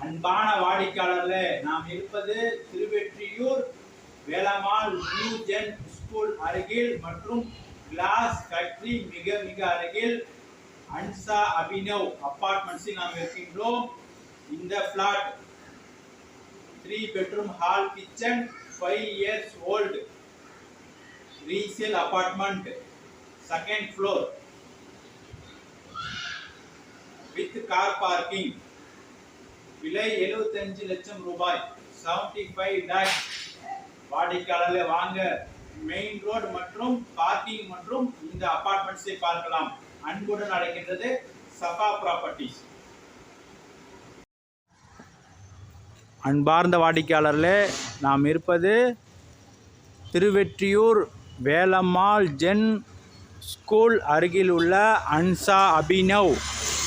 அன்பான வாடிக்கையாளர்களே, நாம் இருப்பது Thiruvottiyur Velammal new gen school அருகில் மற்றும் கிளாஸ் ஃபேக்டரி மிக மிக அருகில் அன்சா அபினவ் அபார்ட்மெண்ட்ஸில் நாம் இருக்கின்றோம். இந்த plot 3 bedroom hall kitchen 5 years old resale apartment second floor with car parking. விலை 75 லட்சம் ரூபாய் 75 lakh. வாடிக்கையாளர்களே வாங்க, மெயின் ரோடு மற்றும் பார்க்கிங் மற்றும் இந்த அபார்ட்மெண்ட்ஸை பார்க்கலாம். அன்புடன் அழைக்கின்றது சஃபா ப்ராப்பர்ட்டிஸ். அன்பார்ந்த வாடிக்கையாளர்களே, நாம் இருப்பது திருவெற்றியூர் வேலம்மாள் ஜென் ஸ்கூல் அருகில் உள்ள அன்சா அபினவ்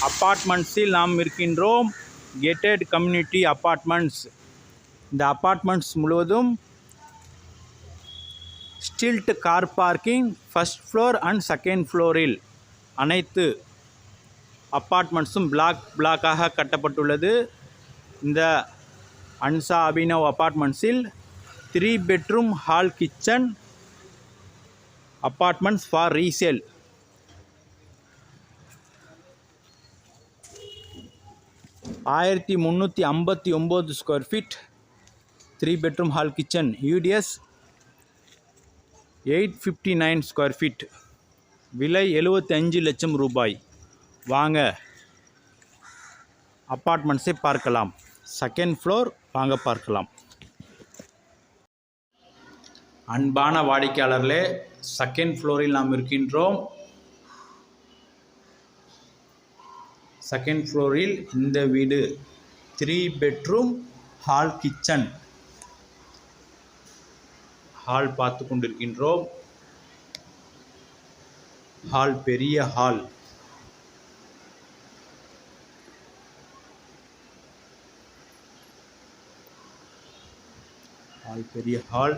அபார்ட்மெண்ட்ஸில் நாம் இருக்கின்றோம். Gated community apartments. இந்த அபார்ட்மெண்ட்ஸ் முழுவதும் ஸ்டில்ட் car parking first floor and second ஃப்ளோரில் அனைத்து அப்பார்ட்மெண்ட்ஸும் பிளாக்காக கட்டப்பட்டுள்ளது. இந்த அன்சா Abhinav அபார்ட்மெண்ட்ஸில் 3 bedroom hall kitchen apartments for resale. ஆயிரத்தி 359 square feet 3 bedroom hall kitchen. UDS 859 square feet. விலை 75 லட்சம் ரூபாய். வாங்க அப்பார்ட்மெண்ட்ஸை பார்க்கலாம். செகண்ட் ஃப்ளோர் வாங்க பார்க்கலாம். அன்பான வாடிக்கையாளர்களே, செகண்ட் ஃப்ளோரில் நாம் இருக்கின்றோம். செகண்ட் ஃப்ளோரில் இந்த வீடு 3 bedroom hall kitchen. ஹால் பார்த்து கொண்டிருக்கின்றோம். ஹால் பெரிய ஹால். பெரிய ஹால்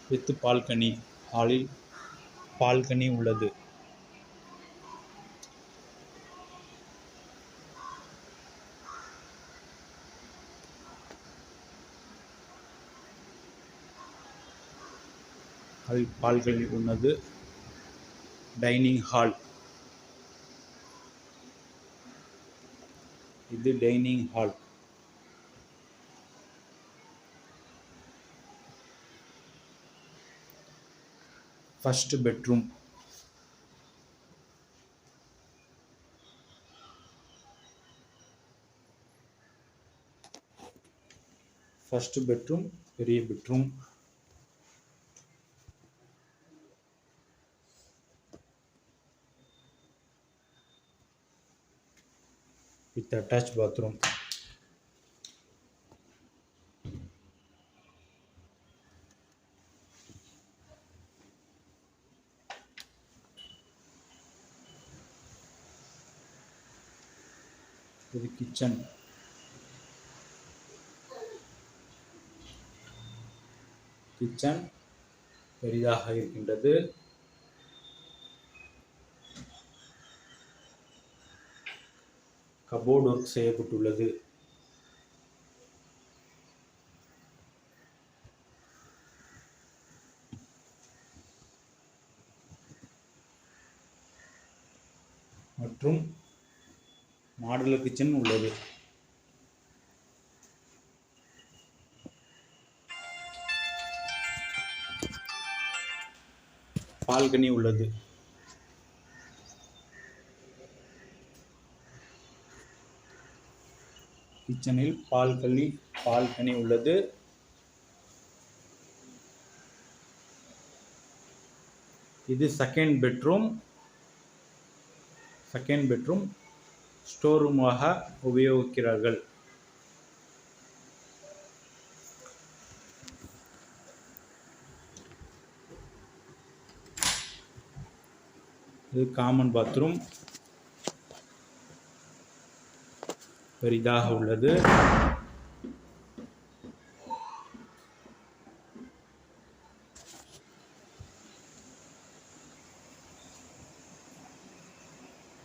வித் பால்கனி. ஹாலில் பால்கனி உள்ளது. பால்கனி உள்ளது. Dining hall. இது dining hall. First bedroom. First bedroom பெரிய பெட்ரூம். with attached bathroom. இது கிச்சன். கிச்சன் பெரிதாக இருக்கின்றது. கபோர்டு ஒர்க் செய்யப்பட்டுள்ளது. மற்றும் மாடுலர் கிச்சன் உள்ளது. பால்கனி உள்ளது. கிச்சனில் பால்கனி உள்ளது. இது செகண்ட் பெட்ரூம். ஸ்டோர் ரூமாக உபயோகிக்கிறார்கள். இது காமன் பாத்ரூம். பெரிதாக உள்ளது.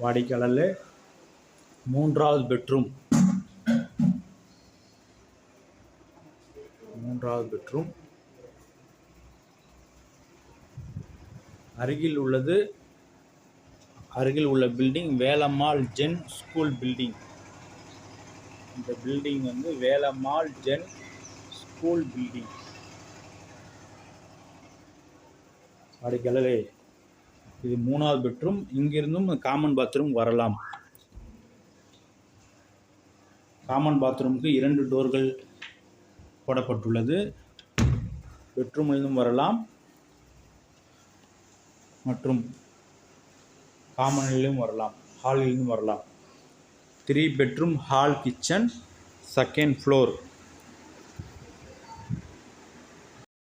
வாடிக்கையாளர் மூன்றாவது பெட்ரூம் அருகில் உள்ள building Velammal gen school building. இந்த பில்டிங் வந்து வேலம்மாள் ஜென் ஸ்கூல் பில்டிங். வாடிக்கையாளரே, இது 3வது பெட்ரூம். இங்கிருந்தும் காமன் பாத்ரூம் வரலாம். காமன் பாத்ரூமுக்கு 2 டோர்கள் போடப்பட்டுள்ளது. பெட்ரூமிலிருந்தும் வரலாம் மற்றும் காமனிலும் வரலாம், ஹாலிலும் வரலாம். 3 bedroom hall kitchen, 2nd floor.